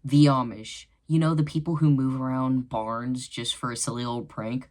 The Amish. You know, the people who move around barns just for a silly old prank?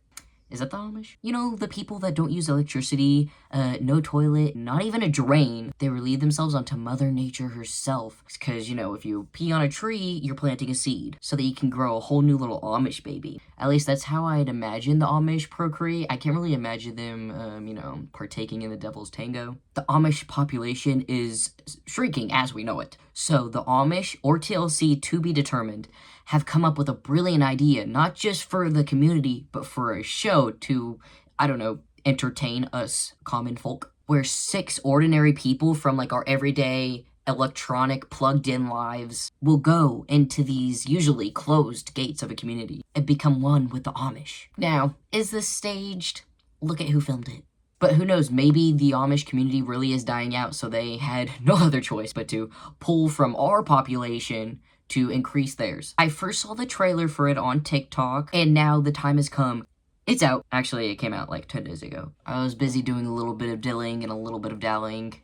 Is that the Amish? You know, the people that don't use electricity, no toilet, not even a drain. They relieve themselves onto Mother Nature herself. Because, you know, if you pee on a tree, you're planting a seed. So that you can grow a whole new little Amish baby. At least that's how I'd imagine the Amish procreate. I can't really imagine them, you know, partaking in the devil's tango. The Amish population is shrinking as we know it. So the Amish, or TLC to be determined, have come up with a brilliant idea, not just for the community, but for a show to, I don't know, entertain us common folk, where 6 ordinary people from like our everyday electronic plugged-in lives will go into these usually closed gates of a community and become one with the Amish. Now, is this staged? Look at who filmed it. But who knows, maybe the Amish community really is dying out, so they had no other choice but to pull from our population to increase theirs. I first saw the trailer for it on TikTok, and now the time has come. It's out. Actually, it came out like 10 days ago. I was busy doing a little bit of dilling and a little bit of dallying.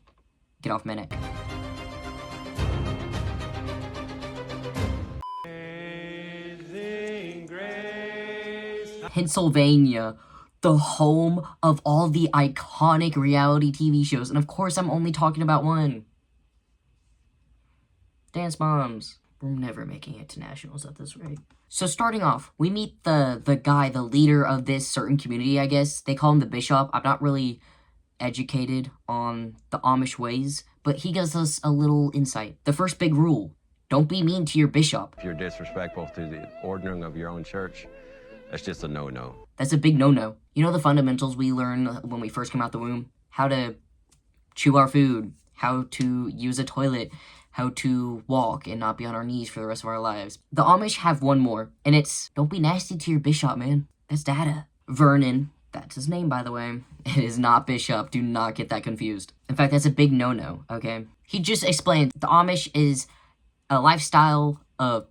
Get off my neck. Pennsylvania, the home of all the iconic reality TV shows, and of course I'm only talking about one. Dance Moms. We're never making it to nationals at this rate. So starting off, we meet the guy, the leader of this certain community, I guess. They call him the bishop. I'm not really educated on the Amish ways, but he gives us a little insight. The first big rule, don't be mean to your bishop. If you're disrespectful to the ordering of your own church, that's just a no-no. That's a big no-no. You know the fundamentals we learn when we first come out the womb? How to chew our food, how to use a toilet, how to walk and not be on our knees for the rest of our lives. The Amish have one more, and it's, don't be nasty to your bishop, man. That's data. Vernon, that's his name, by the way. It is not bishop. Do not get that confused. In fact, that's a big no-no, okay? He just explained the Amish is a lifestyle, a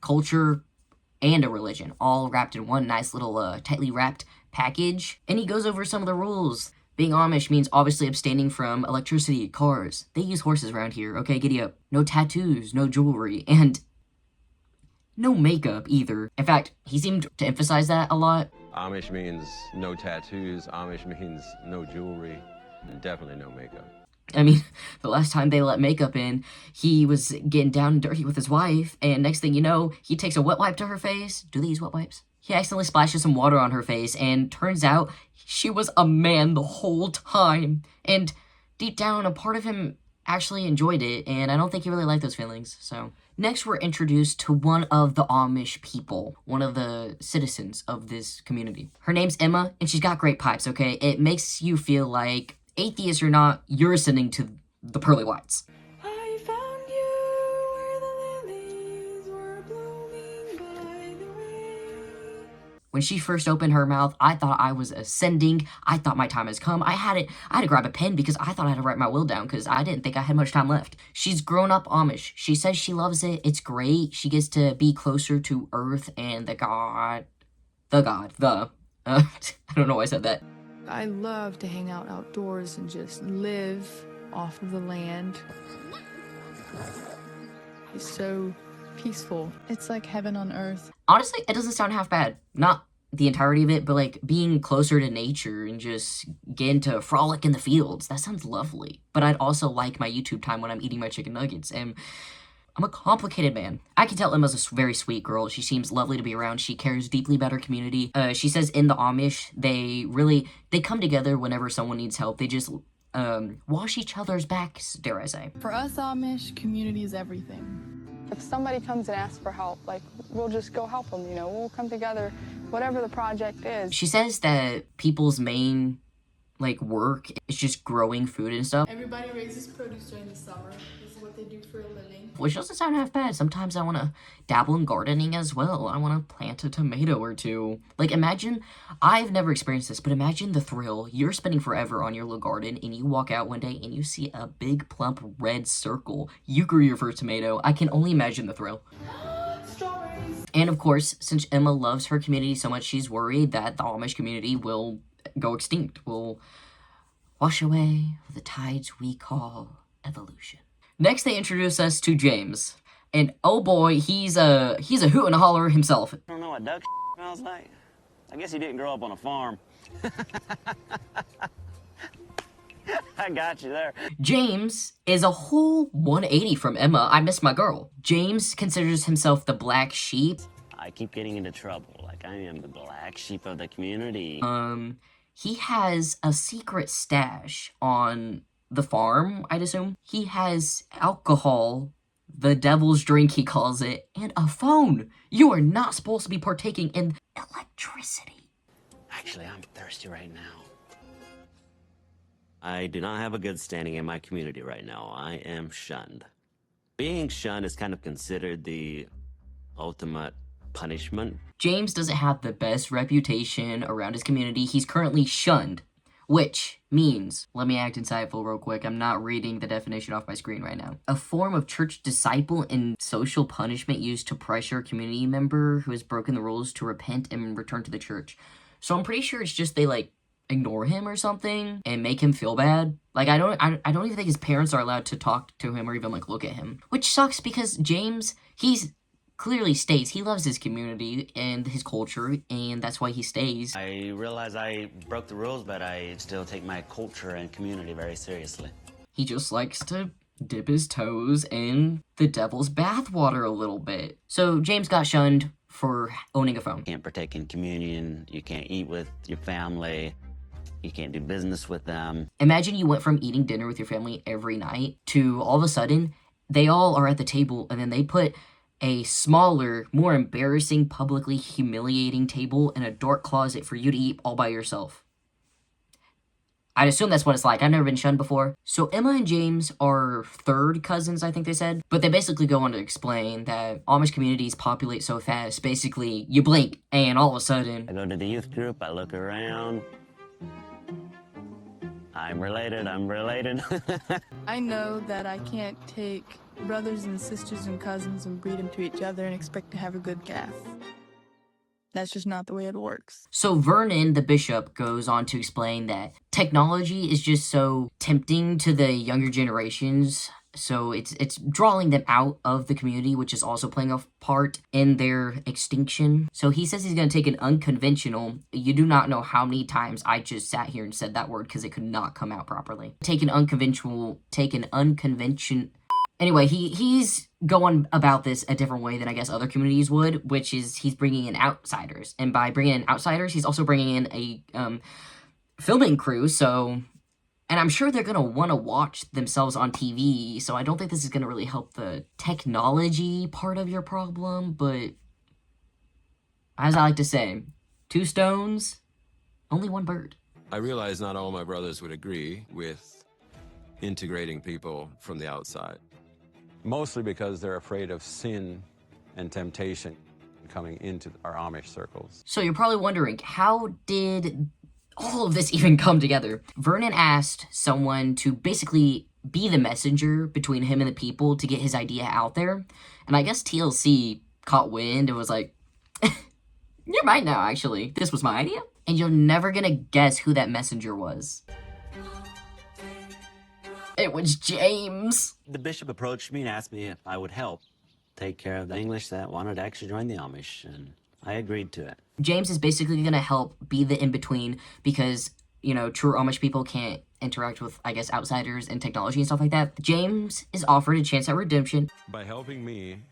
culture, and a religion, all wrapped in one nice little tightly wrapped package. And he goes over some of the rules. Being Amish means obviously abstaining from electricity, cars. They use horses around here, okay, giddy up. No tattoos, no jewelry, and no makeup either. In fact, he seemed to emphasize that a lot. Amish means no tattoos. Amish means no jewelry. And definitely no makeup. I mean, the last time they let makeup in, he was getting down and dirty with his wife, and next thing you know, he takes a wet wipe to her face. Do they use wet wipes? He accidentally splashes some water on her face, and turns out she was a man the whole time. And deep down, a part of him actually enjoyed it, and I don't think he really liked those feelings, so. Next, we're introduced to one of the Amish people, one of the citizens of this community. Her name's Emma, and she's got great pipes, okay? It makes you feel like, atheist or not, you're ascending to the pearly whites. I found you where the lilies were blooming by the way. When she first opened her mouth, I thought I was ascending. I thought my time has come. I had to grab a pen because I thought I had to write my will down because I didn't think I had much time left. She's grown up Amish. She says she loves it. It's great. She gets to be closer to Earth and I don't know why I said that. I love to hang out outdoors and just live off of the land. It's so peaceful. It's like heaven on earth. Honestly, it doesn't sound half bad. Not the entirety of it, but like being closer to nature and just getting to frolic in the fields. That sounds lovely. But I'd also like my YouTube time when I'm eating my chicken nuggets. And I'm a complicated man. I can tell Emma's a very sweet girl. She seems lovely to be around. She cares deeply about her community. She says in the Amish, they come together whenever someone needs help. They just wash each other's backs, dare I say. For us Amish, community is everything. If somebody comes and asks for help, like, we'll just go help them, you know? We'll come together, whatever the project is. She says that people's main, like, work is just growing food and stuff. Everybody raises produce during the summer. This is what they do for a living. Which doesn't sound half bad. Sometimes I want to dabble in gardening as well. I want to plant a tomato or two. Like, imagine, I've never experienced this, but imagine the thrill. You're spending forever on your little garden, and you walk out one day, and you see a big, plump, red circle. You grew your first tomato. I can only imagine the thrill. Strawberries. And of course, since Emma loves her community so much, she's worried that the Amish community will go extinct, will wash away with the tides we call evolution. Next, they introduce us to James, And oh boy, he's a hoot and a holler himself. I don't know what duck smells like. I guess he didn't grow up on a farm. I got you there. James is a whole 180 from Emma. I miss my girl. James considers himself the black sheep. I keep getting into trouble. Like, I am the black sheep of the community. He has a secret stash on the farm, I'd assume. He has alcohol, the devil's drink he calls it, and a phone. You are not supposed to be partaking in electricity. Actually, I'm thirsty right now. I do not have a good standing in my community right now. I am shunned. Being shunned is kind of considered the ultimate punishment. James doesn't have the best reputation around his community. He's currently shunned, which means, let me act insightful real quick. I'm not reading the definition off my screen right now. A form of church disciple and social punishment used to pressure a community member who has broken the rules to repent and return to the church. So I'm pretty sure it's just they like ignore him or something and make him feel bad. Like I don't even think his parents are allowed to talk to him or even like look at him, which sucks because James, he's clearly states he loves his community and his culture, and that's why he stays. I realize I broke the rules, but I still take my culture and community very seriously. He just likes to dip his toes in the devil's bathwater a little bit. So James got shunned for owning a phone. You can't partake in communion, you can't eat with your family, you can't do business with them. Imagine you went from eating dinner with your family every night to all of a sudden, they all are at the table and then they put a smaller, more embarrassing, publicly humiliating table in a dark closet for you to eat all by yourself. I'd assume that's what it's like. I've never been shunned before. So Emma and James are third cousins, I think they said. But they basically go on to explain that Amish communities populate so fast. Basically, you blink and all of a sudden... I go to the youth group, I look around. I'm related. I know that I can't take brothers and sisters and cousins and breed them to each other and expect to have a good calf. That's just not the way it works. So Vernon, the bishop, goes on to explain that technology is just so tempting to the younger generations. So it's drawing them out of the community, which is also playing a part in their extinction. So he says he's going to take an unconventional. You do not know how many times I just sat here and said that word because it could not come out properly. Take an unconvention. Anyway, he's going about this a different way than I guess other communities would, which is he's bringing in outsiders. And by bringing in outsiders, he's also bringing in a filming crew. So... And I'm sure they're going to want to watch themselves on TV, so I don't think this is going to really help the technology part of your problem, but as I like to say, 2 stones, only 1 bird. I realize not all my brothers would agree with integrating people from the outside, mostly because they're afraid of sin and temptation coming into our Amish circles. So you're probably wondering, how did all of this even come together? Vernon asked someone to basically be the messenger between him and the people to get his idea out there. And I guess TLC caught wind and was like, you're mine now, actually. This was my idea. And you're never gonna guess who that messenger was. It was James. The bishop approached me and asked me if I would help take care of the English that wanted to actually join the Amish, and I agreed to it. James is basically going to help be the in-between because, you know, true Amish people can't interact with, I guess, outsiders and technology and stuff like that. James is offered a chance at redemption. By helping me,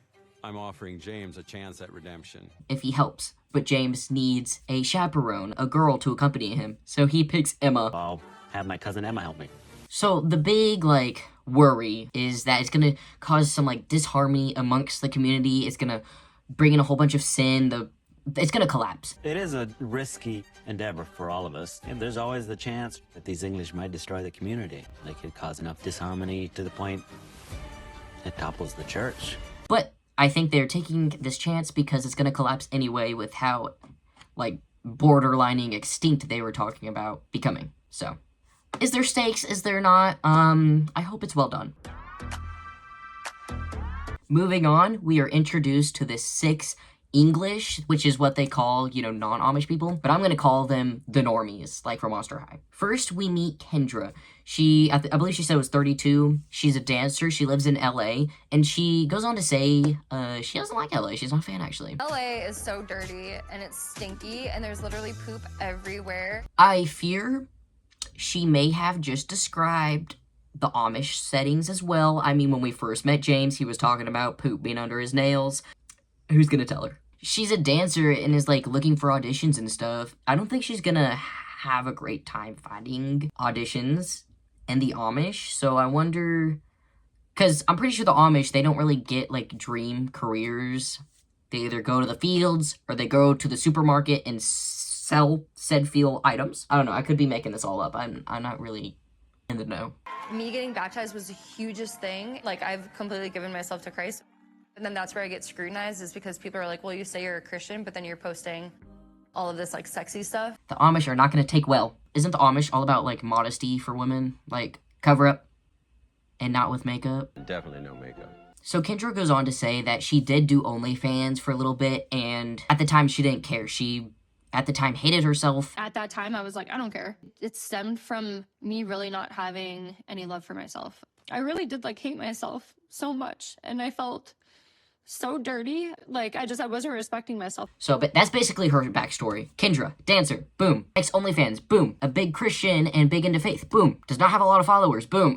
I'm offering James a chance at redemption. If he helps. But James needs a chaperone, a girl to accompany him. So he picks Emma. I'll have my cousin Emma help me. So the big, worry is that it's going to cause some, disharmony amongst the community. It's going to bring in a whole bunch of sin. It's going to collapse. It is a risky endeavor for all of us. And there's always the chance that these English might destroy the community. They could cause enough disharmony to the point it topples the church. But I think they're taking this chance because it's going to collapse anyway with how, borderlining extinct they were talking about becoming. So, is there stakes? Is there not? I hope it's well done. Moving on, we are introduced to the 6 English, which is what they call, non-Amish people, but I'm going to call them the normies, like from Monster High. First, we meet Kendra. I believe she said was 32. She's a dancer. She lives in LA. And she goes on to say she doesn't like LA. She's not a fan, actually. LA is so dirty and it's stinky and there's literally poop everywhere. I fear she may have just described the Amish settings as well. I mean, when we first met James, he was talking about poop being under his nails. Who's gonna tell her? She's a dancer and is like looking for auditions and stuff. I don't think she's gonna have a great time finding auditions in the Amish. So I wonder, because I'm pretty sure the Amish, they don't really get like dream careers. They either go to the fields or they go to the supermarket and sell said field items. I don't know. I could be making this all up. I'm not really in the know. Me getting baptized was the hugest thing. Like, I've completely given myself to Christ. And then that's where I get scrutinized, is because people are like, well, you say you're a Christian, but then you're posting all of this like sexy stuff. The Amish are not going to take well. Isn't the Amish all about like modesty for women? Like cover up and not with makeup? Definitely no makeup. So Kendra goes on to say that she did do OnlyFans for a little bit, and at the time she didn't care. She at the time hated herself. At that time I was like, I don't care. It stemmed from me really not having any love for myself. I really did like hate myself so much, and I felt so dirty. Like, I wasn't respecting myself. So, but that's basically her backstory. Kendra, dancer, boom. Likes OnlyFans, boom. A big Christian and big into faith, boom. Does not have a lot of followers, boom.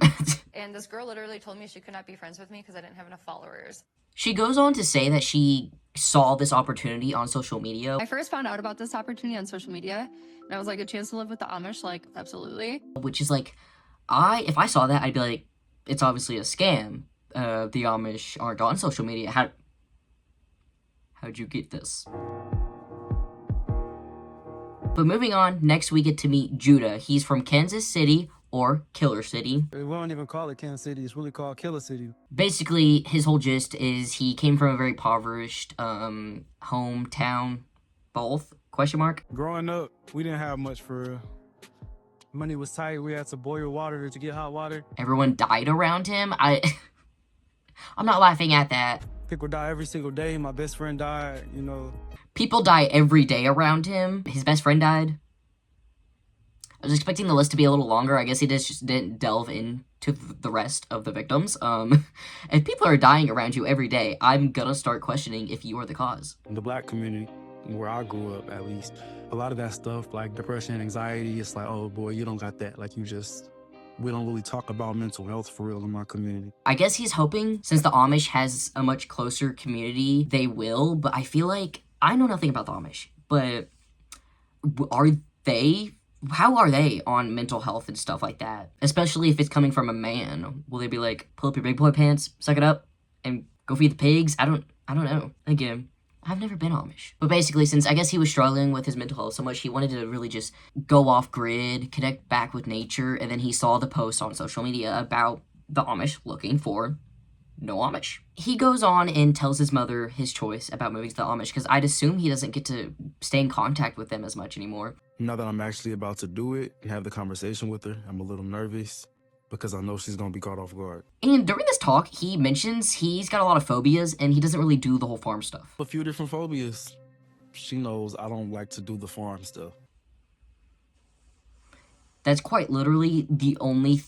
And this girl literally told me she could not be friends with me because I didn't have enough followers. She goes on to say that she saw this opportunity on social media. I first found out about this opportunity on social media, and I was like, a chance to live with the Amish, like, absolutely. Which is like, if I saw that, I'd be like, it's obviously a scam. The Amish aren't on social media. How'd you get this? But moving on, next we get to meet Judah. He's from Kansas City, or Killer City. We don't even call it Kansas City. It's really called Killer City. Basically, his whole gist is he came from a very impoverished hometown. Both? Question mark? Growing up, we didn't have much for real. Money was tight. We had to boil water to get hot water. Everyone died around him. I'm not laughing at that. People die every single day. My best friend died, you know. People die every day around him. His best friend died. I was expecting the list to be a little longer. I guess he just didn't delve into the rest of the victims. If people are dying around you every day, I'm gonna start questioning if you are the cause. In the black community, where I grew up at least, a lot of that stuff, like depression, anxiety, it's like, oh boy, you don't got that. Like, we don't really talk about mental health for real in my community. I guess he's hoping, since the Amish has a much closer community, they will, but I feel like, I know nothing about the Amish, but how are they on mental health and stuff like that? Especially if it's coming from a man. Will they be like, pull up your big boy pants, suck it up, and go feed the pigs? I don't know. Again, I've never been Amish. But basically, since I guess he was struggling with his mental health so much, he wanted to really just go off grid, connect back with nature, and then he saw the post on social media about the Amish looking for no Amish. He goes on and tells his mother his choice about moving to the Amish, because I'd assume he doesn't get to stay in contact with them as much anymore. Now that I'm actually about to do it and have the conversation with her, I'm a little nervous because I know she's going to be caught off guard. And during this talk, he mentions he's got a lot of phobias and he doesn't really do the whole farm stuff. A few different phobias. She knows I don't like to do the farm stuff. That's quite literally the only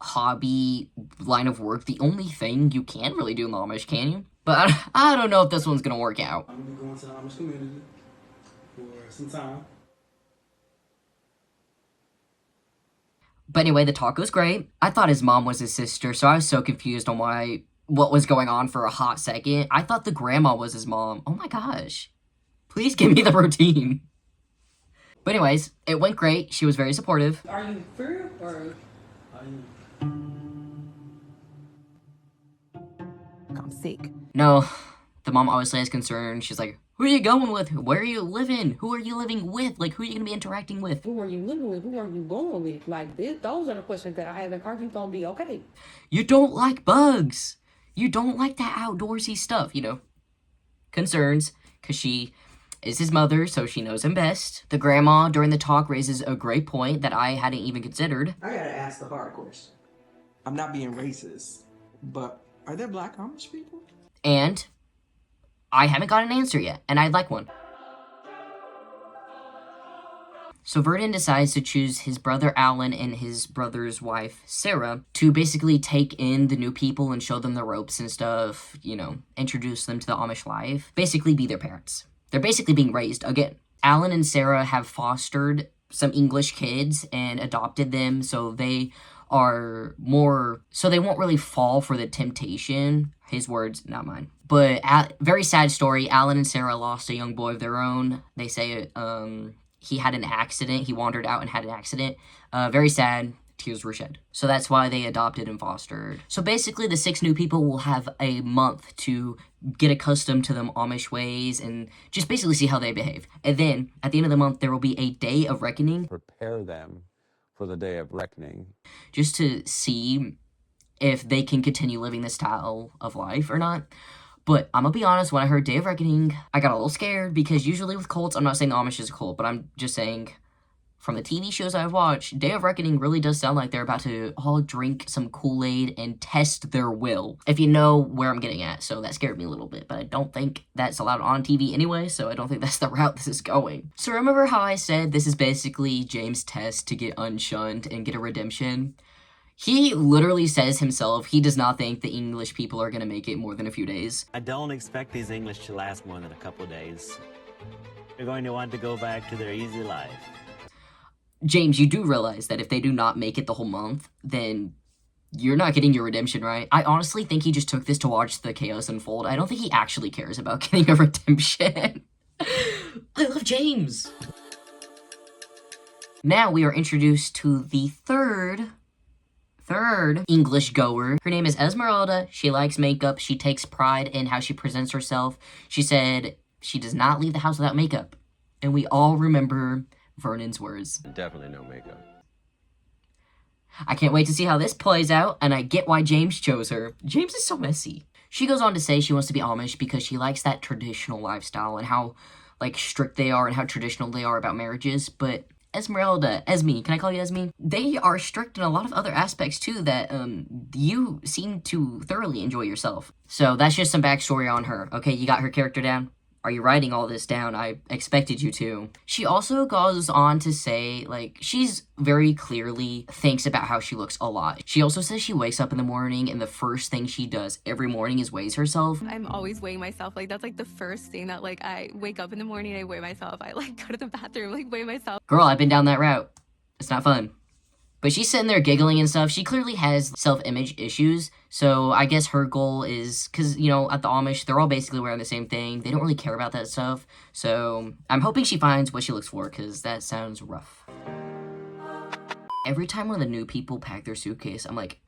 hobby line of work, the only thing you can really do in the Amish, can you? But I don't know if this one's gonna work out. I'm going to be going to the Amish community for some time. But anyway, the talk was great. I thought his mom was his sister, so I was so confused on what was going on for a hot second. I thought the grandma was his mom. Oh my gosh. Please give me the routine. But anyways, it went great. She was very supportive. Are you for real or? I'm sick. No, the mom obviously has concern. She's like, who are you going with? Where are you living? Who are you living with? Like, who are you going to be interacting with? Who are you living with? Who are you going with? Like, those are the questions that I have. And are you gonna be okay? You don't like bugs. You don't like that outdoorsy stuff, you know. Concerns, because she is his mother, so she knows him best. The grandma during the talk raises a great point that I hadn't even considered. I gotta ask the hard question. I'm not being racist, but are there black Amish people? And I haven't got an answer yet, and I'd like one. So Vernon decides to choose his brother Alan and his brother's wife Sarah to basically take in the new people and show them the ropes and stuff, you know, introduce them to the Amish life, basically be their parents. They're basically being raised again. Alan and Sarah have fostered some English kids and adopted them, so they are more, so they won't really fall for the temptation. His words, not mine. But very sad story. Alan and Sarah lost a young boy of their own. They say he had an accident. He wandered out and had an accident. Very sad. Tears were shed. So that's why they adopted and fostered. So basically the 6 new people will have a month to get accustomed to them Amish ways and just basically see how they behave. And then at the end of the month, there will be a day of reckoning. Prepare them for the day of reckoning. Just to see if they can continue living this style of life or not. But I'm gonna be honest, when I heard Day of Reckoning, I got a little scared because usually with cults, I'm not saying the Amish is a cult, but I'm just saying from the TV shows I've watched, Day of Reckoning really does sound like they're about to all drink some Kool-Aid and test their will, if you know where I'm getting at. So that scared me a little bit, but I don't think that's allowed on TV anyway, so I don't think that's the route this is going. So remember how I said this is basically James' test to get unshunned and get a redemption? He literally says himself he does not think the English people are going to make it more than a few days. I don't expect these English to last more than a couple of days. They're going to want to go back to their easy life. James, you do realize that if they do not make it the whole month, then you're not getting your redemption, right? I honestly think he just took this to watch the chaos unfold. I don't think he actually cares about getting a redemption. I love James. Now we are introduced to the third English goer. Her name is Esmeralda. She likes makeup. She takes pride in how she presents herself. She said she does not leave the house without makeup. And we all remember Vernon's words. Definitely no makeup. I can't wait to see how this plays out, and I get why James chose her. James is so messy. She goes on to say she wants to be Amish because she likes that traditional lifestyle and how, like, strict they are and how traditional they are about marriages, but Esmeralda, Esme, can I call you Esme? They are strict in a lot of other aspects too that you seem to thoroughly enjoy yourself. So that's just some backstory on her. Okay, you got her character down? Are you writing all this down? I expected you to. She also goes on to say, like, she's very clearly thinks about how she looks a lot. She also says she wakes up in the morning and the first thing she does every morning is weighs herself. I'm always weighing myself. Like, that's like the first thing that, like, I wake up in the morning, I weigh myself. I, like, go to the bathroom, like, weigh myself. Girl, I've been down that route. It's not fun. But she's sitting there giggling and stuff. She clearly has self-image issues. So I guess her goal is, because, you know, at the Amish, they're all basically wearing the same thing. They don't really care about that stuff. So I'm hoping she finds what she looks for, because that sounds rough. Every time one of the new people pack their suitcase, I'm like,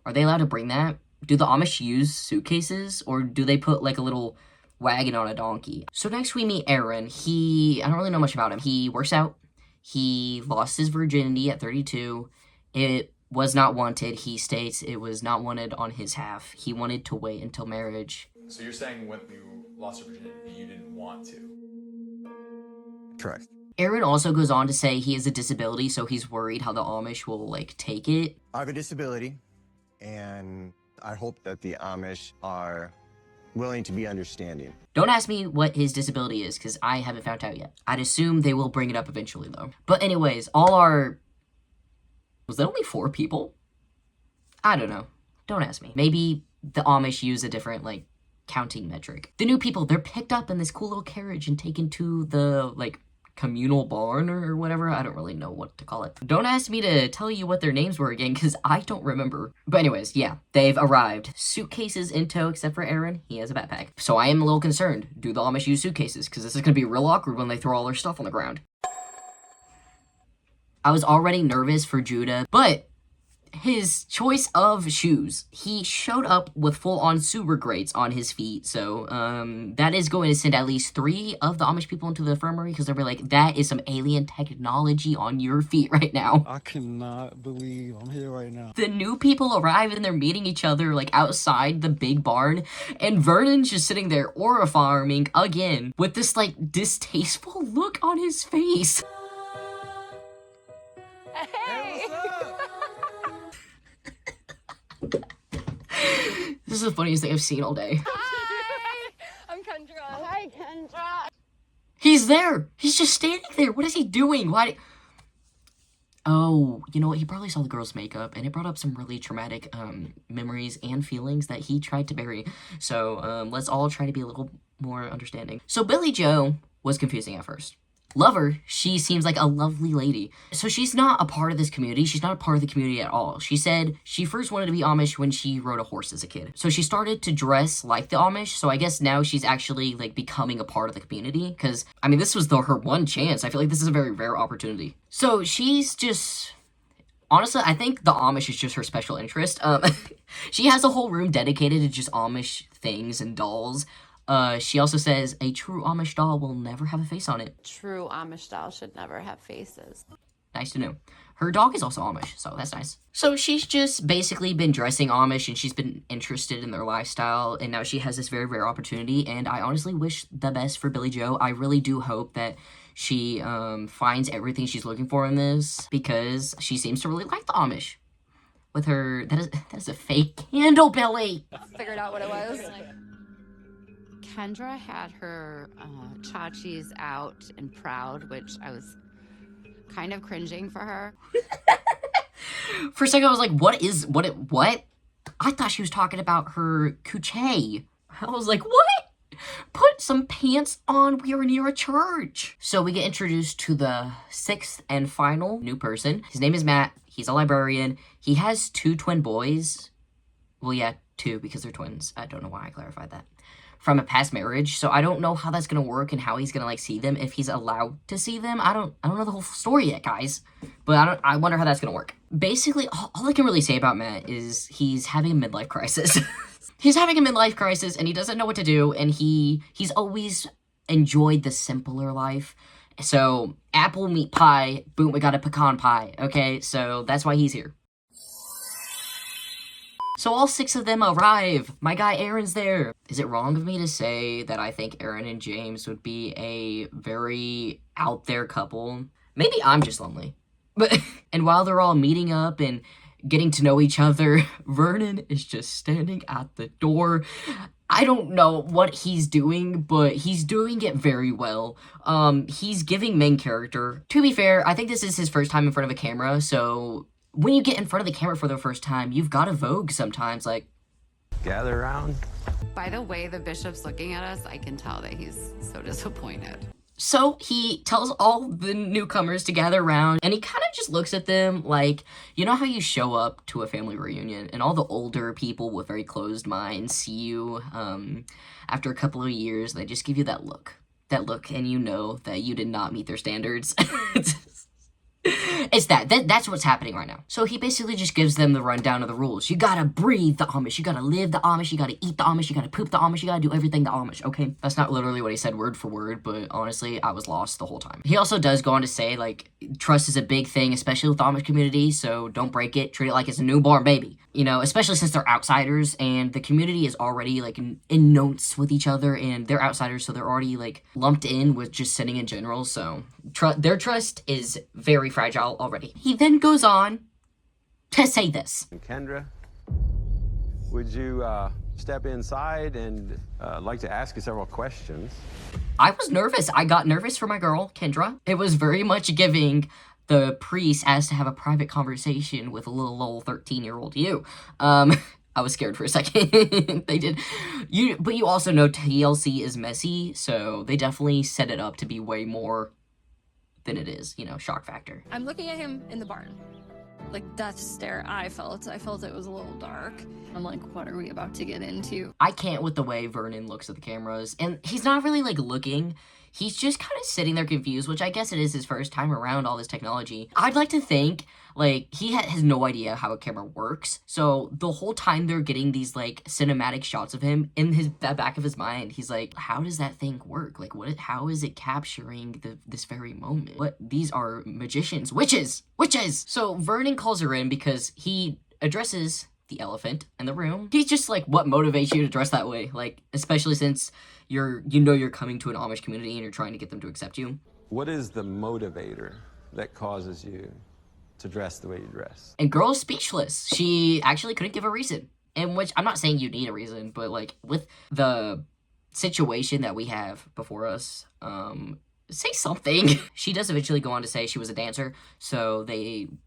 are they allowed to bring that? Do the Amish use suitcases? Or do they put, like, a little wagon on a donkey? So next we meet Aaron. I don't really know much about him. He works out. He lost his virginity at 32. It was not wanted. He states it was not wanted on his half. He wanted to wait until marriage. So you're saying when you lost your virginity, you didn't want to? Correct. Aaron also goes on to say he has a disability, so he's worried how the Amish will, like, take it. I have a disability, and I hope that the Amish are willing to be understanding. Don't ask me what his disability is, because I haven't found out yet. I'd assume they will bring it up eventually, though. But anyways, was that only 4 people? I don't know. Don't ask me. Maybe the Amish use a different, like, counting metric. The new people, they're picked up in this cool little carriage and taken to the, like, communal barn or whatever. I don't really know what to call it. Don't ask me to tell you what their names were again, because I don't remember. But anyways, yeah, they've arrived. Suitcases in tow, except for Aaron. He has a backpack. So I am a little concerned. Do the Amish use suitcases? Because this is going to be real awkward when they throw all their stuff on the ground. I was already nervous for Judah, but his choice of shoes, he showed up with full-on sewer grates on his feet, so that is going to send at least 3 of the Amish people into the infirmary, because they'll be like, that is some alien technology on your feet right now. I cannot believe I'm here right now. The new people arrive and they're meeting each other, like, outside the big barn, and Vernon's just sitting there aura farming again with this, like, distasteful look on his face. Hey! This is the funniest thing I've seen all day. Hi! I'm Kendra. Hi, Kendra. He's there! He's just standing there! What is he doing? Why Oh, you know what? He probably saw the girl's makeup, and it brought up some really traumatic memories and feelings that he tried to bury. So let's all try to be a little more understanding. So Billy Joe was confusing at first. Lover, she seems like a lovely lady. So she's not a part of this community. She's not a part of the community at all. She said she first wanted to be Amish when she rode a horse as a kid. So she started to dress like the Amish. So I guess now she's actually like becoming a part of the community. Because, I mean, this was her one chance. I feel like this is a very rare opportunity. So she's just... Honestly, I think the Amish is just her special interest. She has a whole room dedicated to just Amish things and dolls. She also says a true Amish doll will never have a face on it. True Amish dolls should never have faces. Nice to know. Her dog is also Amish, so that's nice. So she's just basically been dressing Amish, and she's been interested in their lifestyle, and now she has this very rare opportunity, and I honestly wish the best for Billy Joe. I really do hope that she finds everything she's looking for in this, because she seems to really like the Amish. With her, that is a fake candle, Billy! Figured out what it was. Kendra had her chachis out and proud, which I was kind of cringing for her. For a second, I was like, what? I thought she was talking about her coochie. I was like, what? Put some pants on, we are near a church. So we get introduced to the 6th and final new person. His name is Matt. He's a librarian. He has 2 twin boys. Well, yeah, 2 because they're twins. I don't know why I clarified that. From a past marriage, so I don't know how that's gonna work and how he's gonna like see them, if he's allowed to see them. I don't know the whole story yet, guys, but I wonder how that's gonna work. Basically, all I can really say about Matt is he's having a midlife crisis. He's having a midlife crisis, and he doesn't know what to do, and he's always enjoyed the simpler life. So apple meat pie, boom, we got a pecan pie. Okay, so that's why he's here. So all 6 of them arrive. My guy Aaron's there. Is it wrong of me to say that I think Aaron and James would be a very out there couple? Maybe I'm just lonely. But and while they're all meeting up and getting to know each other, Vernon is just standing at the door. I don't know what he's doing, but he's doing it very well. He's giving main character. To be fair, I think this is his first time in front of a camera, so when you get in front of the camera for the first time, you've got to vogue sometimes, like... Gather around. By the way the bishop's looking at us, I can tell that he's so disappointed. So he tells all the newcomers to gather around, and he kind of just looks at them like, you know how you show up to a family reunion, and all the older people with very closed minds see you after a couple of years, they just give you that look, and you know that you did not meet their standards. It's that's what's happening right now. So he basically just gives them the rundown of the rules. You gotta breathe the Amish, you gotta live the Amish, you gotta eat the Amish, you gotta poop the Amish, you gotta do everything the Amish, okay? That's not literally what he said word for word, but honestly, I was lost the whole time. He also does go on to say, like, trust is a big thing, especially with the Amish community, so don't break it, treat it like it's a newborn baby. You know, especially since they're outsiders, and the community is already, like, in notes with each other, and they're outsiders, so they're already, like, lumped in with just sitting in general, so their trust is very fragile already. He then goes on to say this. Kendra, would you step inside and like to ask you several questions? I was nervous. I got nervous for my girl, Kendra. It was very much giving the priest asked to have a private conversation with a little old 13-year-old you. I was scared for a second. They did. But you also know TLC is messy, so they definitely set it up to be way more than it is, you know, shock factor. I'm looking at him in the barn. Like, death stare I felt it was a little dark. I'm like, what are we about to get into? I can't with the way Vernon looks at the cameras, and he's not really, like, looking. He's just kind of sitting there confused, which I guess it is his first time around all this technology. I'd like to think, like, he has no idea how a camera works, so the whole time they're getting these, like, cinematic shots of him, in the back of his mind, he's like, how does that thing work? Like, how is it capturing this very moment? These are magicians, witches! So Vernon calls her in because he addresses the elephant in the room. He's just like, what motivates you to dress that way? Like, especially since you're coming to an Amish community and you're trying to get them to accept you. What is the motivator that causes you to dress the way you dress? And girl's speechless. She actually couldn't give a reason. In which, I'm not saying you need a reason, but like, with the situation that we have before us, say something. She does eventually go on to say she was a dancer, so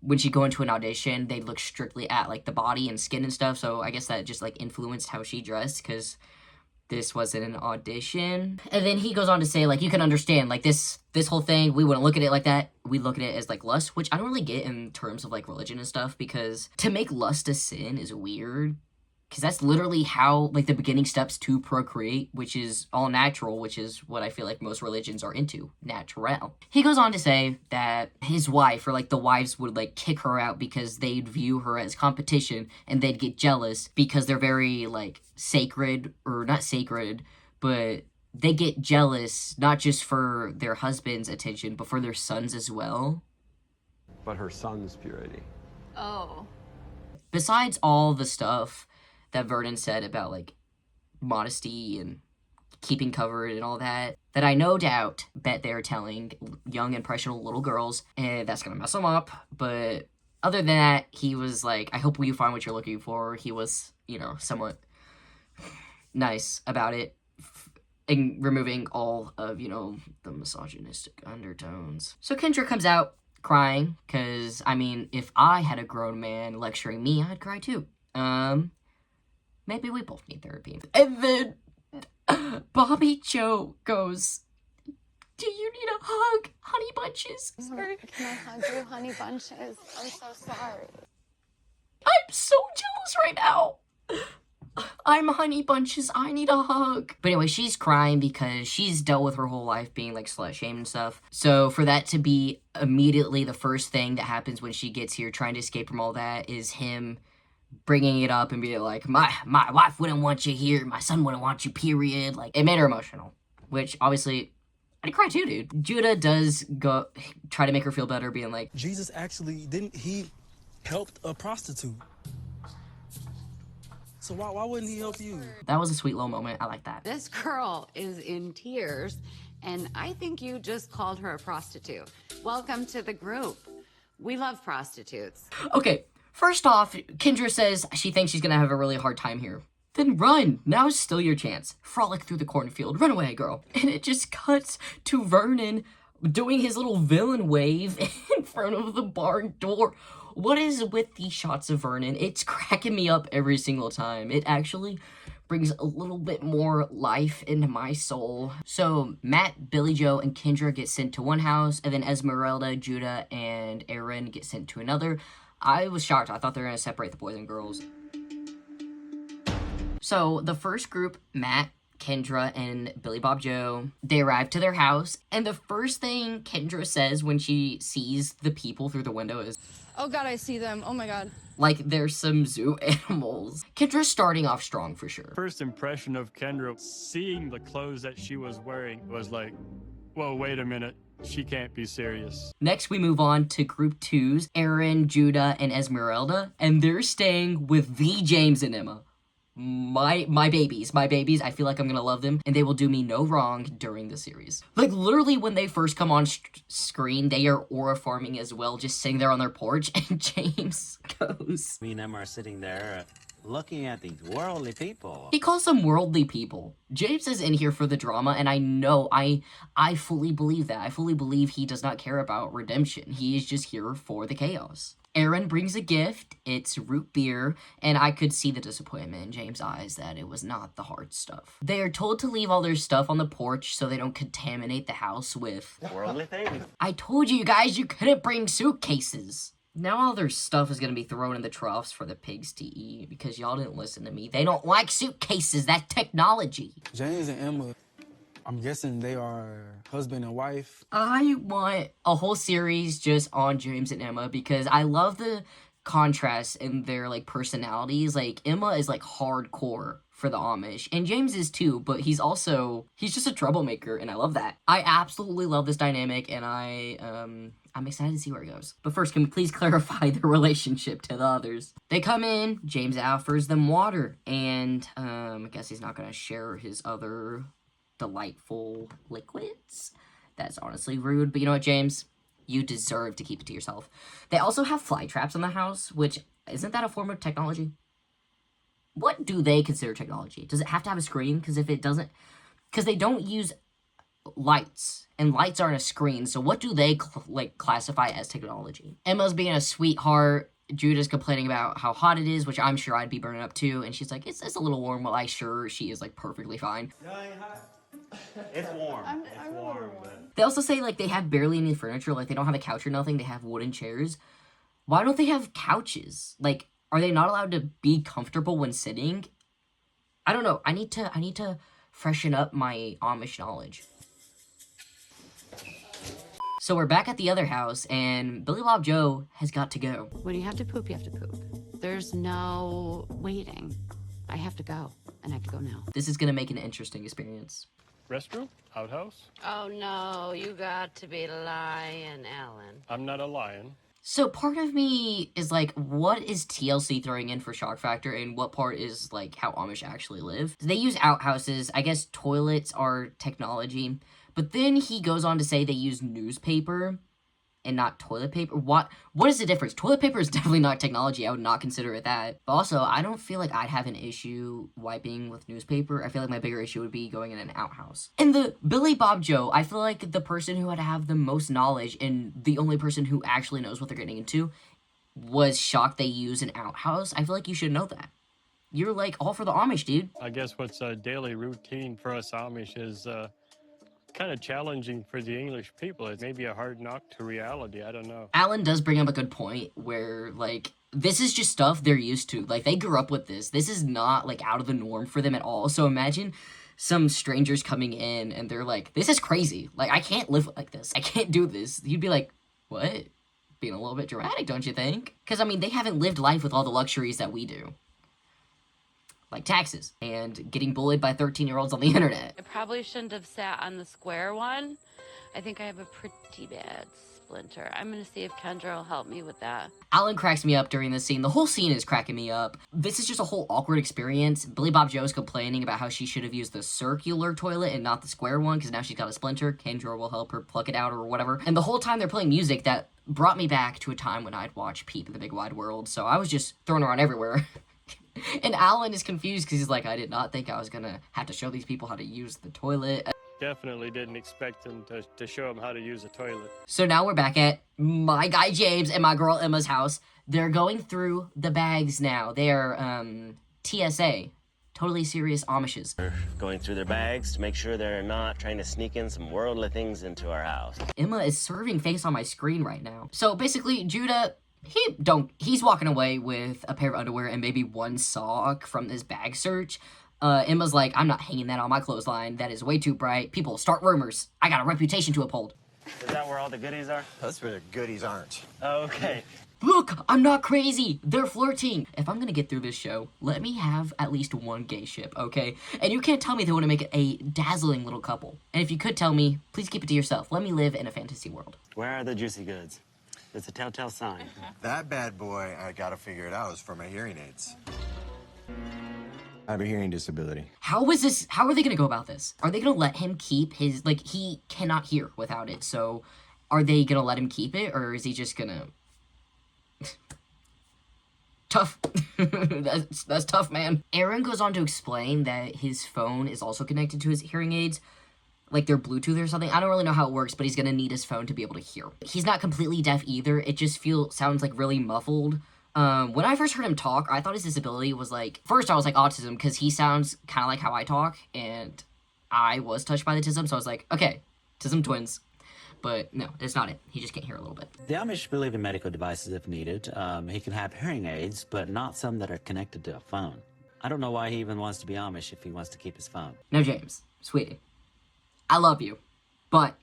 when she go into an audition, they look strictly at, like, the body and skin and stuff, so I guess that just, like, influenced how she dressed, because this wasn't an audition. And then he goes on to say, like, you can understand, like, this whole thing, we wouldn't look at it like that. We look at it as, like, lust, which I don't really get in terms of, like, religion and stuff, because to make lust a sin is weird. Because that's literally how, like, the beginning steps to procreate, which is all natural, which is what I feel like most religions are into. Natural. He goes on to say that his wife, or, like, the wives would, like, kick her out because they'd view her as competition, and they'd get jealous because they're very, like, sacred, or not sacred, but they get jealous not just for their husband's attention, but for their sons as well. But her son's purity. Oh. Besides all the stuff that Vernon said about, like, modesty and keeping covered and all that I no doubt bet they're telling young, impressionable little girls, and that's gonna mess them up. But other than that, he was like, I hope you find what you're looking for. He was, you know, somewhat nice about it, and removing all of, you know, the misogynistic undertones. So Kendra comes out crying, because, I mean, if I had a grown man lecturing me, I'd cry too. Maybe we both need therapy. And then Bobby Joe goes, do you need a hug, Honey Bunches? Sorry. Can I hug you, Honey Bunches? I'm so sorry. I'm so jealous right now. I'm Honey Bunches, I need a hug. But anyway, she's crying because she's dealt with her whole life being, like, slut-shamed and stuff. So for that to be immediately the first thing that happens when she gets here, trying to escape from all that, is him bringing it up and being like, my wife wouldn't want you here, my son wouldn't want you, period. Like, it made her emotional, which obviously, I'd cry too, dude. Judah does go try to make her feel better, being like, Jesus actually, didn't he helped a prostitute? So why wouldn't he help you? That was a sweet little moment. I like that. This girl is in tears, and I think you just called her a prostitute. Welcome to the group. We love prostitutes. Okay, first off, Kendra says she thinks she's gonna have a really hard time here. Then run. Now's still your chance. Frolic through the cornfield. Run away, girl. And it just cuts to Vernon doing his little villain wave in front of the barn door. What is with these shots of Vernon? It's cracking me up every single time. It actually brings a little bit more life into my soul. So Matt, Billy Joe, and Kendra get sent to one house, and then Esmeralda, Judah, and Aaron get sent to another. I was shocked. I thought they were going to separate the boys and girls. So the first group, Matt, Kendra, and Billy Bob Joe, they arrive to their house, and the first thing Kendra says when she sees the people through the window is, Oh god, I see them. Oh my god. like there's some zoo animals. Kendra's starting off strong for sure. First impression of Kendra, seeing the clothes that she was wearing, was like, whoa, wait a minute. She can't be serious. Next, we move on to group 2's, Aaron, Judah, and Esmeralda, and they're staying with the James and Emma. My babies. I feel like I'm gonna love them, and they will do me no wrong during the series. Like, literally, when they first come on screen, they are aura farming as well, just sitting there on their porch, and James goes... Me and Emma are sitting there looking at these worldly people. He calls them worldly people. James is in here for the drama, and I know, I fully believe that. I fully believe he does not care about redemption. He is just here for the chaos. Aaron brings a gift. It's root beer, and I could see the disappointment in James' eyes that it was not the hard stuff. They are told to leave all their stuff on the porch so they don't contaminate the house with worldly things. I told you guys you couldn't bring suitcases. Now all their stuff is going to be thrown in the troughs for the pigs to eat because y'all didn't listen to me. They don't like suitcases. That's technology. James and Emma, I'm guessing they are husband and wife. I want a whole series just on James and Emma because I love the contrast in their, like, personalities. Like, Emma is, like, hardcore for the Amish, and James is too, but he's just a troublemaker, and I love that. I absolutely love this dynamic, and I'm excited to see where it goes. But first, can we please clarify the relationship to the others? They come in, James offers them water, and I guess he's not gonna share his other delightful liquids. That's honestly rude, but you know what, James? You deserve to keep it to yourself. They also have fly traps in the house, which, isn't that a form of technology? What do they consider technology? Does it have to have a screen? Because if it doesn't, because they don't use lights, and lights aren't a screen, so what do they classify as technology? Emma's being a sweetheart. Judah's complaining about how hot it is, which I'm sure I'd be burning up too, and she's like, it's a little warm. Well, I sure she is like perfectly fine. It's warm. It's warm, but... They also say like they have barely any furniture, like they don't have a couch or nothing, they have wooden chairs. Why don't they have couches? Like, are they not allowed to be comfortable when sitting? I don't know. I need to freshen up my Amish knowledge. So we're back at the other house, and Billy Bob Joe has got to go. When you have to poop, you have to poop. There's no waiting. I have to go, and I have to go now. This is gonna make an interesting experience. Restroom? Outhouse? Oh, no, you got to be lying, Ellen. I'm not a lion. So part of me is like, what is TLC throwing in for shock factor, and what part is like how Amish actually live? So they use outhouses. I guess toilets are technology. But then he goes on to say they use newspaper and not toilet paper. What is the difference? Toilet paper is definitely not technology. I would not consider it that. But also, I don't feel like I'd have an issue wiping with newspaper. I feel like my bigger issue would be going in an outhouse. And the Billy Bob Joe, I feel like the person who had to have the most knowledge and the only person who actually knows what they're getting into was shocked they use an outhouse. I feel like you should know that. You're like all for the Amish, dude. I guess what's a daily routine for us Amish is kind of challenging for the English people. It may be a hard knock to reality. I don't know. Alan does bring up a good point where, like, this is just stuff they're used to. Like, they grew up with this. This is not, like, out of the norm for them at all. So imagine some strangers coming in and they're like, this is crazy. Like, I can't live like this. I can't do this. You'd be like, what? Being a little bit dramatic, don't you think? Because, I mean, they haven't lived life with all the luxuries that we do. Like taxes and getting bullied by 13-year-olds on the internet. I probably shouldn't have sat on the square one. I think I have a pretty bad splinter. I'm going to see if Kendra will help me with that. Alan cracks me up during this scene. The whole scene is cracking me up. This is just a whole awkward experience. Billy Bob Joe is complaining about how she should have used the circular toilet and not the square one because now she's got a splinter. Kendra will help her pluck it out or whatever. And the whole time they're playing music that brought me back to a time when I'd watch Peep in the Big Wide World. So I was just thrown around everywhere. And Alan is confused because he's like, I did not think I was gonna have to show these people how to use the toilet. Definitely didn't expect them to show them how to use a toilet. So now we're back at my guy James and my girl Emma's house. They're going through the bags now. They are, TSA. Totally serious Amishes. They're going through their bags to make sure they're not trying to sneak in some worldly things into our house. Emma is serving face on my screen right now. So basically, Judah... He's walking away with a pair of underwear and maybe one sock from this bag search. Emma's like, I'm not hanging that on my clothesline. That is way too bright. People start rumors. I got a reputation to uphold. Is that where all the goodies are? That's where the goodies aren't. Okay. Look, I'm not crazy. They're flirting. If I'm gonna get through this show, let me have at least one gay ship, okay? And you can't tell me they want to make it a dazzling little couple. And if you could tell me, please keep it to yourself. Let me live in a fantasy world. Where are the juicy goods? It's a telltale sign. That bad boy, I gotta figure it out, is for my hearing aids. I have a hearing disability. How are they gonna go about this? Are they gonna let him keep his, like, he cannot hear without it, so are they gonna let him keep it, or is he just gonna... Tough. That's tough, man. Aaron goes on to explain that his phone is also connected to his hearing aids, like they're Bluetooth or something. I don't really know how it works, but he's gonna need his phone to be able to hear. He's not completely deaf either. It just sounds like really muffled. When I first heard him talk, I thought his disability was like, first I was like autism, because he sounds kind of like how I talk, and I was touched by the tism, so I was like, okay, tism twins. But no, it's not it. He just can't hear a little bit. The Amish believe in medical devices if needed. He can have hearing aids, but not some that are connected to a phone. I don't know why he even wants to be Amish if he wants to keep his phone. No, James, sweetie, I love you, but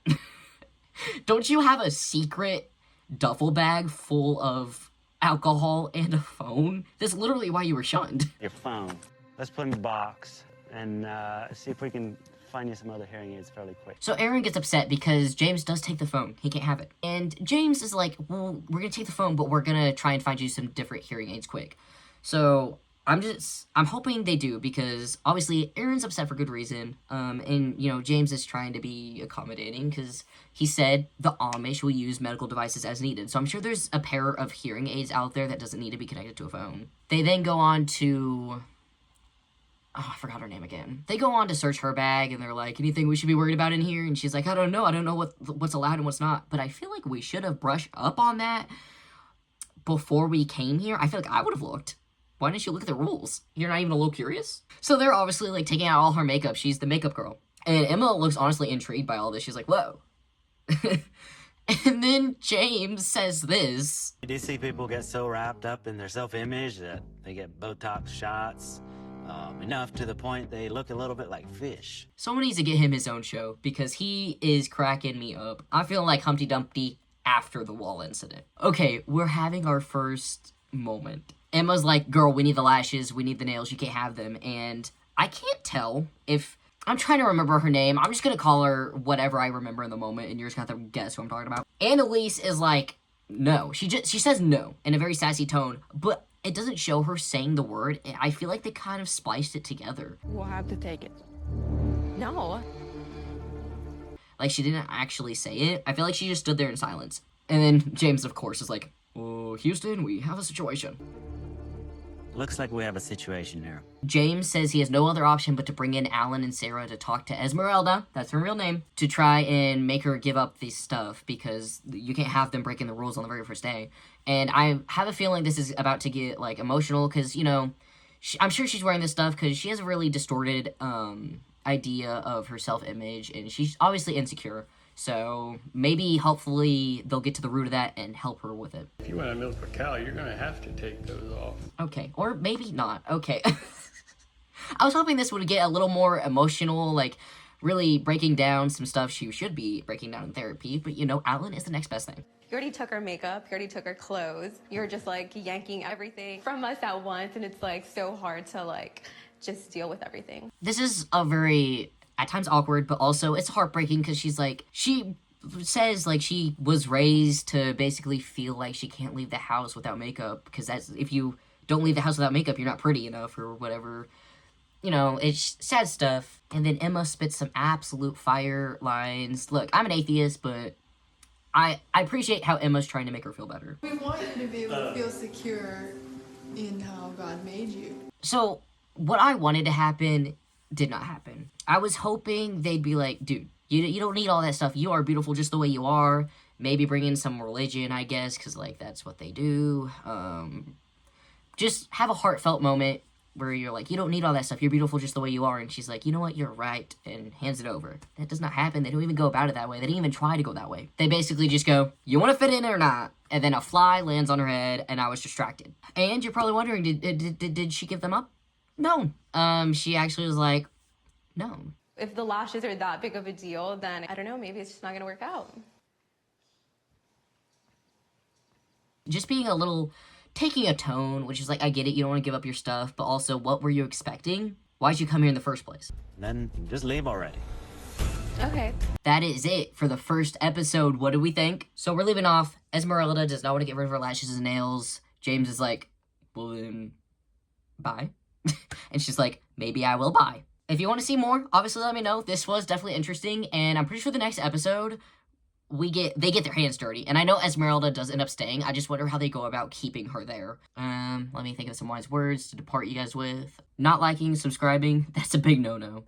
don't you have a secret duffel bag full of alcohol and a phone? That's literally why you were shunned. Your phone. Let's put it in the box and see if we can find you some other hearing aids fairly quick. So Aaron gets upset because James does take the phone. He can't have it. And James is like, well, we're gonna take the phone, but we're gonna try and find you some different hearing aids quick. So I'm hoping they do, because obviously Aaron's upset for good reason. And, you know, James is trying to be accommodating because he said the Amish will use medical devices as needed. So I'm sure there's a pair of hearing aids out there that doesn't need to be connected to a phone. They then go on to oh, I forgot her name again. They go on to search her bag, and they're like, anything we should be worried about in here? And she's like, I don't know what's allowed and what's not. But I feel like we should have brushed up on that before we came here. I feel like I would have looked. Why didn't you look at the rules? You're not even a little curious? So they're obviously, like, taking out all her makeup. She's the makeup girl. And Emma looks honestly intrigued by all this. She's like, whoa. And then James says this. You do see people get so wrapped up in their self-image that they get Botox shots, enough to the point they look a little bit like fish. Someone needs to get him his own show, because he is cracking me up. I feel like Humpty Dumpty after the wall incident. Okay, we're having our first moment. Emma's like, girl, we need the lashes, we need the nails, you can't have them. And I can't tell if... I'm trying to remember her name. I'm just gonna call her whatever I remember in the moment, and you're just gonna have to guess who I'm talking about. Annalise is like, no. She says no in a very sassy tone, but it doesn't show her saying the word. I feel like they kind of spliced it together. We'll have to take it. No. Like, she didn't actually say it. I feel like she just stood there in silence. And then James, of course, is like, oh, Houston, we have a situation. Looks like we have a situation here. James says he has no other option but to bring in Alan and Sarah to talk to Esmeralda, that's her real name, to try and make her give up this stuff, because you can't have them breaking the rules on the very first day. And I have a feeling this is about to get, like, emotional, because, you know, I'm sure she's wearing this stuff because she has a really distorted idea of her self-image, and she's obviously insecure. So maybe, hopefully, they'll get to the root of that and help her with it. If you want to milk a cow, you're going to have to take those off. Okay, or maybe not. Okay. I was hoping this would get a little more emotional, like, really breaking down some stuff she should be breaking down in therapy, but, you know, Alan is the next best thing. You already took our makeup, you already took our clothes. You're just like yanking everything from us at once, and it's like so hard to like just deal with everything. This is a very, at times, awkward, but also it's heartbreaking because she says, like, she was raised to basically feel like she can't leave the house without makeup, because that's, if you don't leave the house without makeup, you're not pretty enough or whatever. You know, it's sad stuff. And then Emma spits some absolute fire lines. Look, I'm an atheist, but I appreciate how Emma's trying to make her feel better. We want you to be able to feel secure in how God made you. So, what I wanted to happen did not happen. I was hoping they'd be like, dude, you don't need all that stuff. You are beautiful just the way you are. Maybe bring in some religion, I guess, because, like, that's what they do. Just have a heartfelt moment where you're like, you don't need all that stuff. You're beautiful just the way you are. And she's like, you know what? You're right. And hands it over. That does not happen. They don't even go about it that way. They didn't even try to go that way. They basically just go, you want to fit in or not? And then a fly lands on her head, and I was distracted. And you're probably wondering, did she give them up? No. She actually was like, no. If the lashes are that big of a deal, then I don't know, maybe it's just not gonna work out. Just being a little, taking a tone, which is like, I get it, you don't want to give up your stuff, but also, what were you expecting? Why'd you come here in the first place? Then just leave already. Okay. That is it for the first episode. What do we think? So we're leaving off. Esmeralda does not want to get rid of her lashes and nails. James is like, well then, bye. And she's like, maybe I will bye. If you want to see more, obviously let me know. This was definitely interesting, and I'm pretty sure the next episode, they get their hands dirty. And I know Esmeralda does end up staying. I just wonder how they go about keeping her there. Let me think of some wise words to depart you guys with. Not liking, subscribing, that's a big no-no.